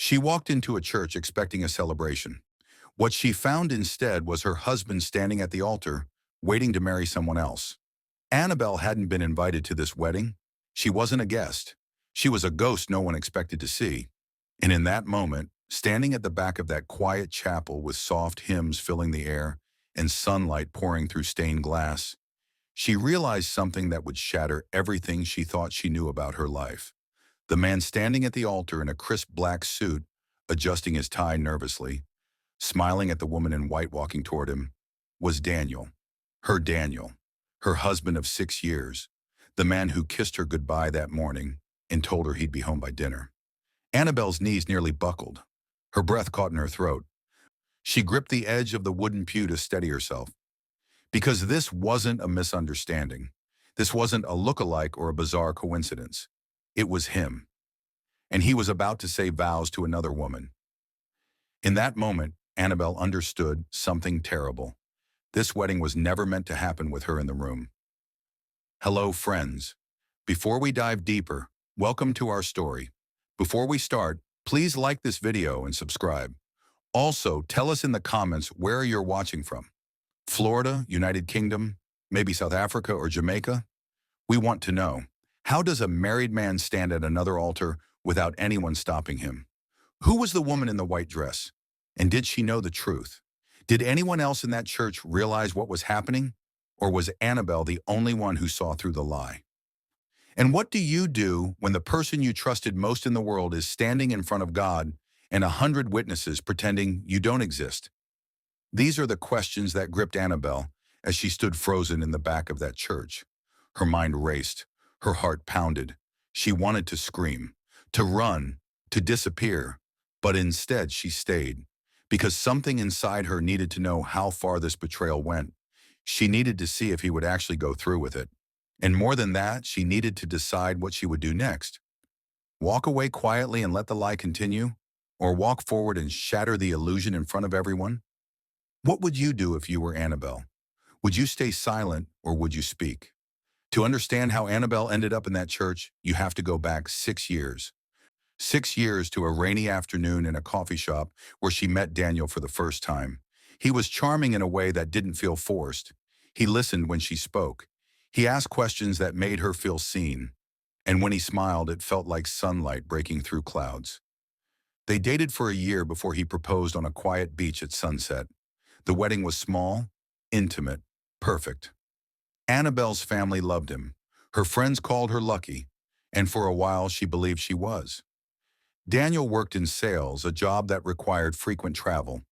She walked into a church expecting a celebration. What she found instead was her husband standing at the altar, waiting to marry someone else. Annabelle hadn't been invited to this wedding. She wasn't a guest. She was a ghost no one expected to see. And in that moment, standing at the back of that quiet chapel with soft hymns filling the air and sunlight pouring through stained glass, she realized something that would shatter everything she thought she knew about her life. The man standing at the altar in a crisp black suit, adjusting his tie nervously, smiling at the woman in white walking toward him, was Daniel. Daniel, her husband of 6 years, the man who kissed her goodbye that morning and told her he'd be home by dinner. Annabelle's knees nearly buckled. Her breath caught in her throat. She gripped the edge of the wooden pew to steady herself. Because this wasn't a misunderstanding. This wasn't a look-alike or a bizarre coincidence. It was him. And he was about to say vows to another woman. In that moment, Annabelle understood something terrible. This wedding was never meant to happen with her in the room. Hello, friends. Before we dive deeper, welcome to our story. Before we start, please like this video and subscribe. Also, tell us in the comments where you're watching from. Florida, United Kingdom, maybe South Africa or Jamaica? We want to know. How does a married man stand at another altar without anyone stopping him? Who was the woman in the white dress? And did she know the truth? Did anyone else in that church realize what was happening? Or was Annabelle the only one who saw through the lie? And what do you do when the person you trusted most in the world is standing in front of God and 100 witnesses pretending you don't exist? These are the questions that gripped Annabelle as she stood frozen in the back of that church. Her mind raced. Her heart pounded. She wanted to scream, to run, to disappear. But instead she stayed, because something inside her needed to know how far this betrayal went. She needed to see if he would actually go through with it. And more than that, she needed to decide what she would do next. Walk away quietly and let the lie continue, or walk forward and shatter the illusion in front of everyone? What would you do if you were Annabelle? Would you stay silent or would you speak? To understand how Annabelle ended up in that church, you have to go back 6 years. 6 years to a rainy afternoon in a coffee shop where she met Daniel for the first time. He was charming in a way that didn't feel forced. He listened when she spoke. He asked questions that made her feel seen. And when he smiled, it felt like sunlight breaking through clouds. They dated for a year before he proposed on a quiet beach at sunset. The wedding was small, intimate, perfect. Annabelle's family loved him. Her friends called her lucky, and for a while she believed she was. Daniel worked in sales, a job that required frequent travel.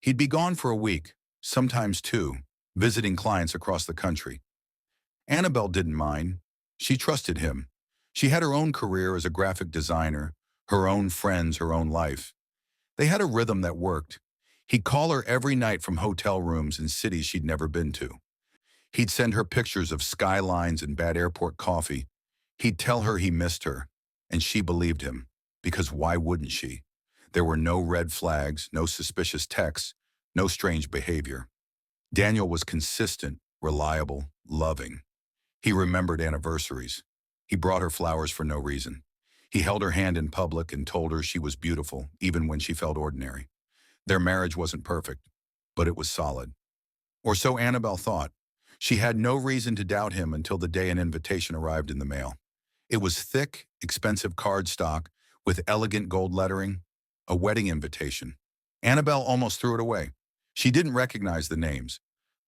He'd be gone for a week, sometimes 2, visiting clients across the country. Annabelle didn't mind. She trusted him. She had her own career as a graphic designer, her own friends, her own life. They had a rhythm that worked. He'd call her every night from hotel rooms in cities she'd never been to. He'd send her pictures of skylines and bad airport coffee. He'd tell her he missed her, and she believed him, because why wouldn't she? There were no red flags, no suspicious texts, no strange behavior. Daniel was consistent, reliable, loving. He remembered anniversaries. He brought her flowers for no reason. He held her hand in public and told her she was beautiful, even when she felt ordinary. Their marriage wasn't perfect, but it was solid. Or so Annabelle thought. She had no reason to doubt him until the day an invitation arrived in the mail. It was thick, expensive cardstock with elegant gold lettering, a wedding invitation. Annabelle almost threw it away. She didn't recognize the names,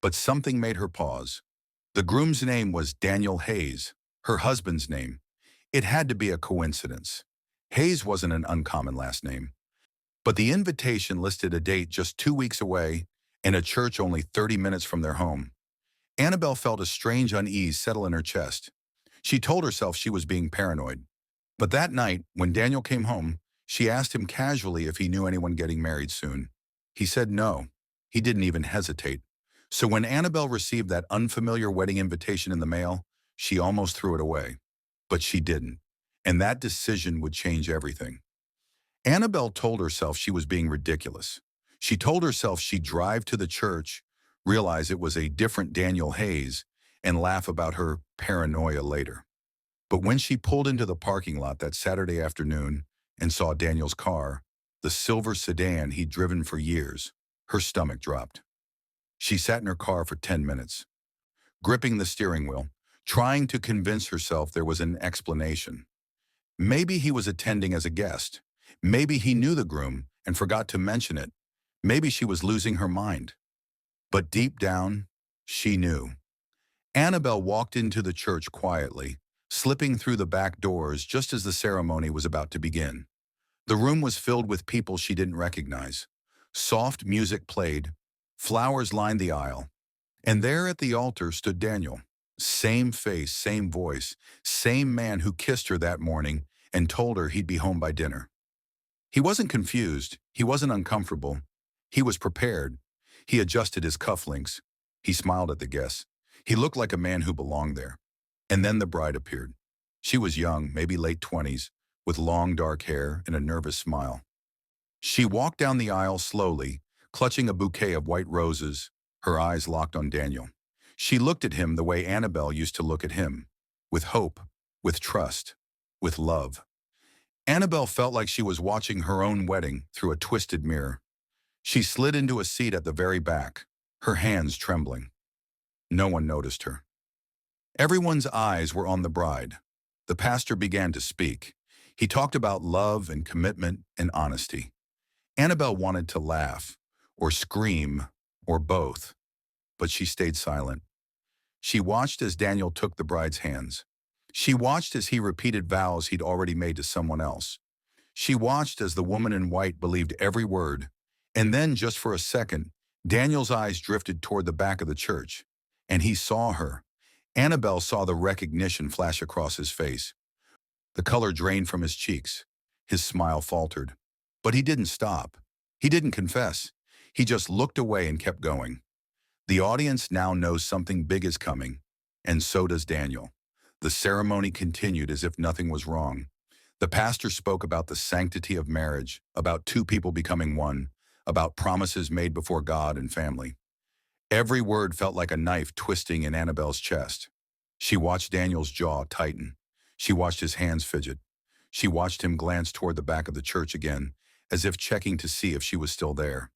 but something made her pause. The groom's name was Daniel Hayes, her husband's name. It had to be a coincidence. Hayes wasn't an uncommon last name. But the invitation listed a date just 2 weeks away in a church only 30 minutes from their home. Annabelle felt a strange unease settle in her chest. She told herself she was being paranoid. But that night, when Daniel came home, she asked him casually if he knew anyone getting married soon. He said no. He didn't even hesitate. So when Annabelle received that unfamiliar wedding invitation in the mail, she almost threw it away. But she didn't. And that decision would change everything. Annabelle told herself she was being ridiculous. She told herself she'd drive to the church, realize it was a different Daniel Hayes, and laugh about her paranoia later. But when she pulled into the parking lot that Saturday afternoon and saw Daniel's car, the silver sedan he'd driven for years. Her stomach dropped. She sat in her car for 10 minutes, gripping the steering wheel, trying to convince herself there was an explanation. Maybe he was attending as a guest. Maybe he knew the groom and forgot to mention it. Maybe she was losing her mind. But deep down, she knew. Annabelle walked into the church quietly, slipping through the back doors just as the ceremony was about to begin. The room was filled with people she didn't recognize. Soft music played, flowers lined the aisle, and there at the altar stood Daniel. Same face, same voice, same man who kissed her that morning and told her he'd be home by dinner. He wasn't confused, he wasn't uncomfortable. He was prepared. He adjusted his cufflinks. He smiled at the guests. He looked like a man who belonged there. And then the bride appeared. She was young, maybe late 20s, with long dark hair and a nervous smile. She walked down the aisle slowly, clutching a bouquet of white roses, her eyes locked on Daniel. She looked at him the way Annabelle used to look at him, with hope, with trust, with love. Annabelle felt like she was watching her own wedding through a twisted mirror. She slid into a seat at the very back, her hands trembling. No one noticed her. Everyone's eyes were on the bride. The pastor began to speak. He talked about love and commitment and honesty. Annabelle wanted to laugh, or scream, or both, but she stayed silent. She watched as Daniel took the bride's hands. She watched as he repeated vows he'd already made to someone else. She watched as the woman in white believed every word. And then, just for a second, Daniel's eyes drifted toward the back of the church, and he saw her. Annabelle saw the recognition flash across his face. The color drained from his cheeks. His smile faltered. But he didn't stop. He didn't confess. He just looked away and kept going. The audience now knows something big is coming, and so does Daniel. The ceremony continued as if nothing was wrong. The pastor spoke about the sanctity of marriage, about two people becoming one, about promises made before God and family. Every word felt like a knife twisting in Annabelle's chest. She watched Daniel's jaw tighten. She watched his hands fidget. She watched him glance toward the back of the church again, as if checking to see if she was still there.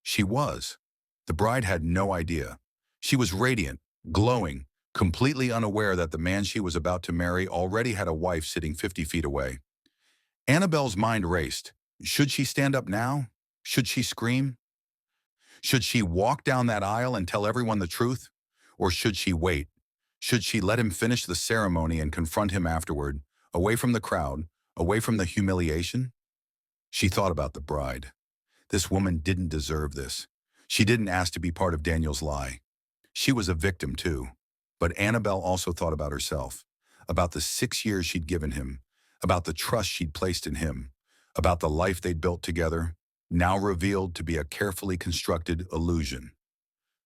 She was. The bride had no idea. She was radiant, glowing, completely unaware that the man she was about to marry already had a wife sitting 50 feet away. Annabelle's mind raced. Should she stand up now? Should she scream? Should she walk down that aisle and tell everyone the truth? Or should she wait? Should she let him finish the ceremony and confront him afterward, away from the crowd, away from the humiliation? She thought about the bride. This woman didn't deserve this. She didn't ask to be part of Daniel's lie. She was a victim too. But Annabelle also thought about herself, about the 6 years she'd given him, about the trust she'd placed in him, about the life they'd built together, now revealed to be a carefully constructed illusion.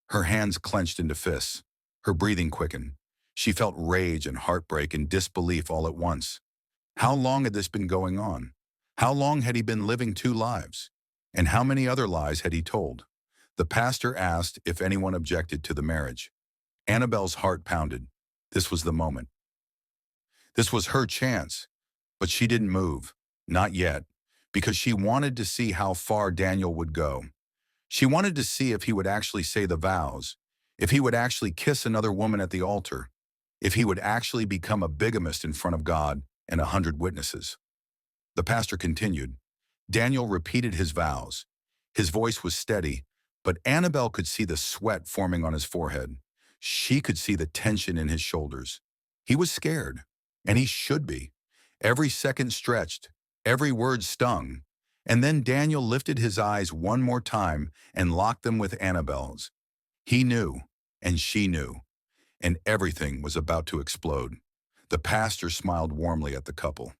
Her hands clenched into fists. Her breathing quickened. She felt rage and heartbreak and disbelief all at once. How long had this been going on? How long had he been living two lives? And how many other lies had he told? The pastor asked if anyone objected to the marriage. Annabelle's heart pounded. This was the moment. This was her chance. But she didn't move. Not yet. Because she wanted to see how far Daniel would go. She wanted to see if he would actually say the vows, if he would actually kiss another woman at the altar, if he would actually become a bigamist in front of God and 100 witnesses. The pastor continued. Daniel repeated his vows. His voice was steady, but Annabelle could see the sweat forming on his forehead. She could see the tension in his shoulders. He was scared, and he should be. Every second stretched, every word stung. And then Daniel lifted his eyes one more time and locked them with Annabelle's. He knew, and she knew, and everything was about to explode. The pastor smiled warmly at the couple.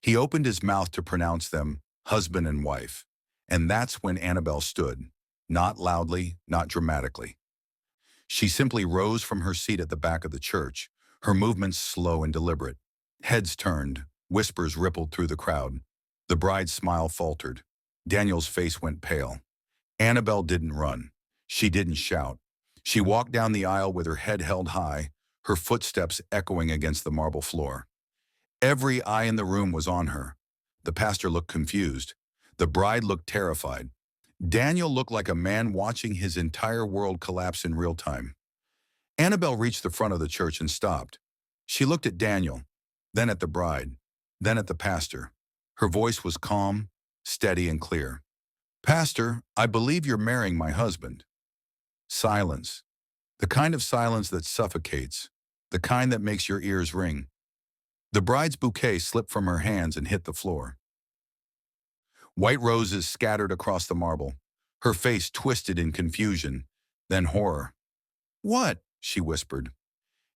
He opened his mouth to pronounce them husband and wife. And that's when Annabelle stood, not loudly, not dramatically. She simply rose from her seat at the back of the church, her movements slow and deliberate. Heads turned, whispers rippled through the crowd. The bride's smile faltered. Daniel's face went pale. Annabelle didn't run. She didn't shout. She walked down the aisle with her head held high, her footsteps echoing against the marble floor. Every eye in the room was on her. The pastor looked confused. The bride looked terrified. Daniel looked like a man watching his entire world collapse in real time. Annabelle reached the front of the church and stopped. She looked at Daniel, then at the bride, then at the pastor. Her voice was calm, steady, and clear. "Pastor, I believe you're marrying my husband." Silence. The kind of silence that suffocates. The kind that makes your ears ring. The bride's bouquet slipped from her hands and hit the floor. White roses scattered across the marble. Her face twisted in confusion, then horror. "What?" she whispered.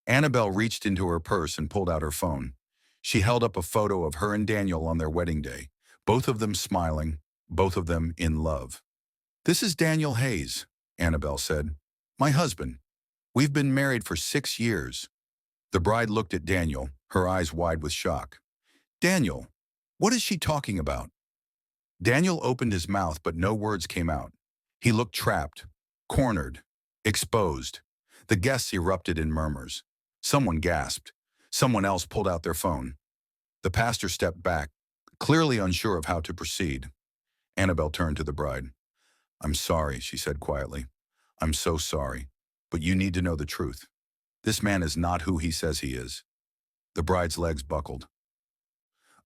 Annabelle reached into her purse and pulled out her phone. She held up a photo of her and Daniel on their wedding day, both of them smiling, both of them in love. "This is Daniel Hayes," Annabelle said. "My husband. We've been married for 6 years." The bride looked at Daniel, her eyes wide with shock. "Daniel, what is she talking about?" Daniel opened his mouth, but no words came out. He looked trapped, cornered, exposed. The guests erupted in murmurs. Someone gasped. Someone else pulled out their phone. The pastor stepped back, clearly unsure of how to proceed. Annabelle turned to the bride. "I'm sorry," she said quietly. "I'm so sorry, but you need to know the truth. This man is not who he says he is." The bride's legs buckled.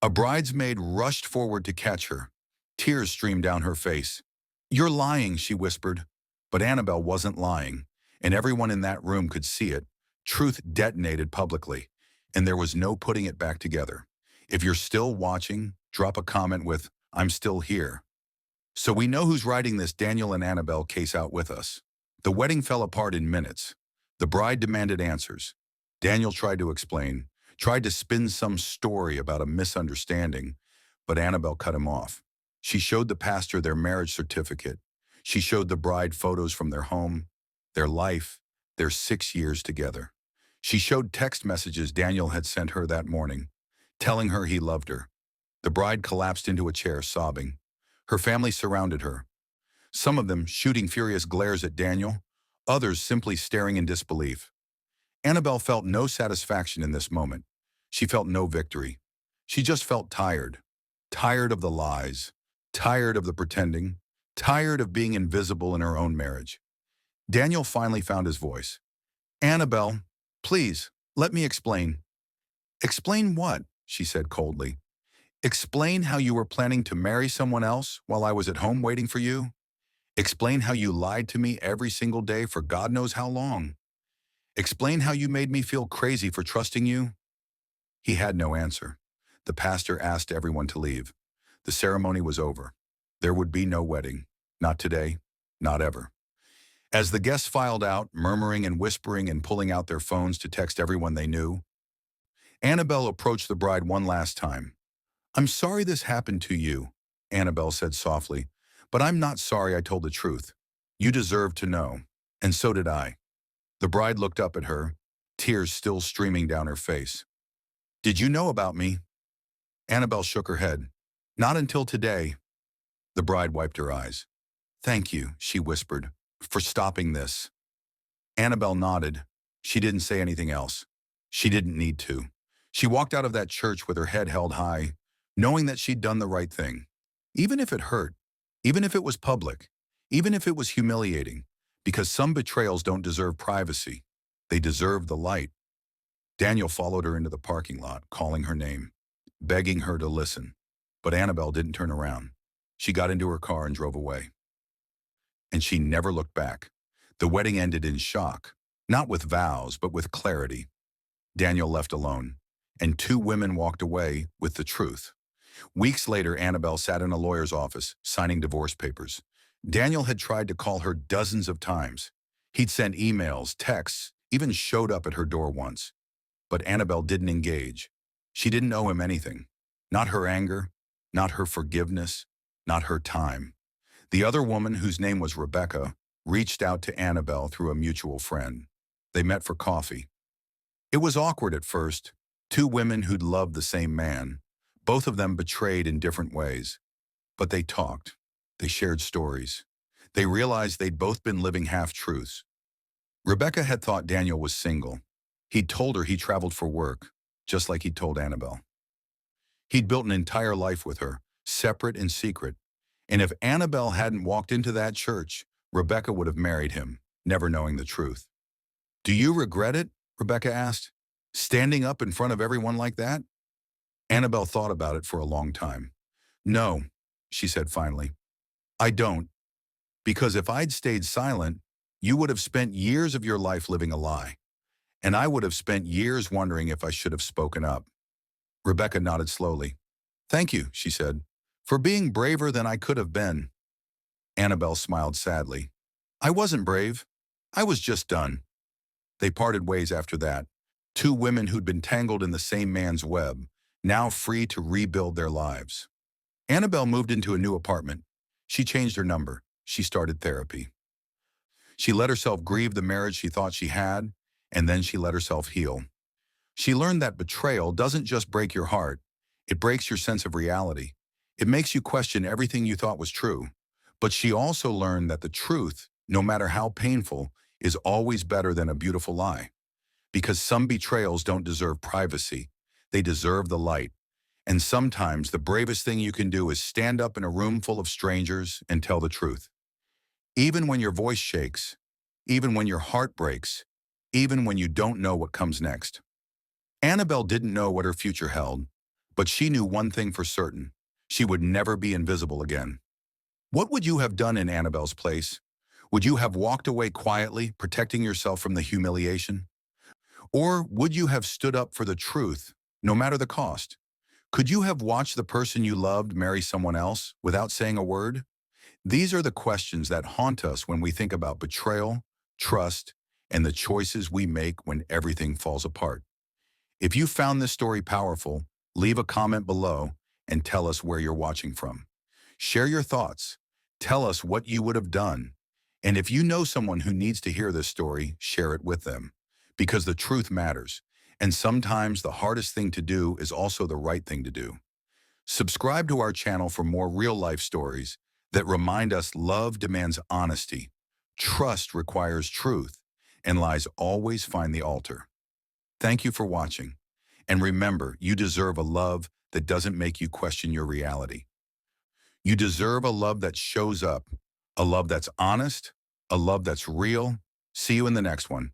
A bridesmaid rushed forward to catch her. Tears streamed down her face. "You're lying," she whispered. But Annabelle wasn't lying, and everyone in that room could see it. Truth detonated publicly, and there was no putting it back together. If you're still watching, drop a comment with, "I'm still here." So we know who's riding this Daniel and Annabelle case out with us. The wedding fell apart in minutes. The bride demanded answers. Daniel tried to explain, tried to spin some story about a misunderstanding, but Annabelle cut him off. She showed the pastor their marriage certificate. She showed the bride photos from their home, their life, their 6 years together. She showed text messages Daniel had sent her that morning, telling her he loved her. The bride collapsed into a chair, sobbing. Her family surrounded her, some of them shooting furious glares at Daniel, others simply staring in disbelief. Annabelle felt no satisfaction in this moment. She felt no victory. She just felt tired. Tired of the lies, tired of the pretending, tired of being invisible in her own marriage. Daniel finally found his voice. "Annabelle, please, let me explain." "Explain what?" she said coldly. "Explain how you were planning to marry someone else while I was at home waiting for you? Explain how you lied to me every single day for God knows how long? Explain how you made me feel crazy for trusting you?" He had no answer. The pastor asked everyone to leave. The ceremony was over. There would be no wedding. Not today, not ever. As the guests filed out, murmuring and whispering and pulling out their phones to text everyone they knew, Annabelle approached the bride one last time. "I'm sorry this happened to you," Annabelle said softly, "but I'm not sorry I told the truth. You deserve to know, and so did I." The bride looked up at her, tears still streaming down her face. "Did you know about me?" Annabelle shook her head. "Not until today." The bride wiped her eyes. "Thank you," she whispered, "for stopping this." Annabelle nodded. She didn't say anything else. She didn't need to. She walked out of that church with her head held high, knowing that she'd done the right thing. Even if it hurt, even if it was public, even if it was humiliating, because some betrayals don't deserve privacy. They deserve the light. Daniel followed her into the parking lot, calling her name, begging her to listen. But Annabelle didn't turn around. She got into her car and drove away. And she never looked back. The wedding ended in shock, not with vows, but with clarity. Daniel left alone, and 2 women walked away with the truth. Weeks later, Annabelle sat in a lawyer's office, signing divorce papers. Daniel had tried to call her dozens of times. He'd sent emails, texts, even showed up at her door once. But Annabelle didn't engage. She didn't owe him anything. Not her anger, not her forgiveness, not her time. The other woman, whose name was Rebecca, reached out to Annabelle through a mutual friend. They met for coffee. It was awkward at first. 2 women who'd loved the same man, both of them betrayed in different ways. But they talked. They shared stories. They realized they'd both been living half-truths. Rebecca had thought Daniel was single. He'd told her he traveled for work, just like he'd told Annabelle. He'd built an entire life with her, separate and secret. And if Annabelle hadn't walked into that church, Rebecca would have married him, never knowing the truth. Do you regret it? Rebecca asked. Standing up in front of everyone like that? Annabelle thought about it for a long time. No, she said finally. I don't. Because if I'd stayed silent, you would have spent years of your life living a lie. And I would have spent years wondering if I should have spoken up. Rebecca nodded slowly. Thank you, she said, for being braver than I could have been. Annabelle smiled sadly. I wasn't brave. I was just done. They parted ways after that. Two women who'd been tangled in the same man's web, now free to rebuild their lives. Annabelle moved into a new apartment. She changed her number. She started therapy. She let herself grieve the marriage she thought she had, and then she let herself heal. She learned that betrayal doesn't just break your heart, it breaks your sense of reality. It makes you question everything you thought was true. But she also learned that the truth, no matter how painful, is always better than a beautiful lie. Because some betrayals don't deserve privacy, they deserve the light. And sometimes the bravest thing you can do is stand up in a room full of strangers and tell the truth. Even when your voice shakes, even when your heart breaks, even when you don't know what comes next. Annabelle didn't know what her future held, but she knew one thing for certain. She would never be invisible again. What would you have done in Annabelle's place? Would you have walked away quietly, protecting yourself from the humiliation? Or would you have stood up for the truth, no matter the cost? Could you have watched the person you loved marry someone else without saying a word? These are the questions that haunt us when we think about betrayal, trust, and the choices we make when everything falls apart. If you found this story powerful, leave a comment below and tell us where you're watching from. Share your thoughts. Tell us what you would have done. And if you know someone who needs to hear this story, share it with them. Because the truth matters. And sometimes the hardest thing to do is also the right thing to do. Subscribe to our channel for more real-life stories that remind us love demands honesty, trust requires truth, and lies always find the altar. Thank you for watching. And remember, you deserve a love that doesn't make you question your reality. You deserve a love that shows up, a love that's honest, a love that's real. See you in the next one.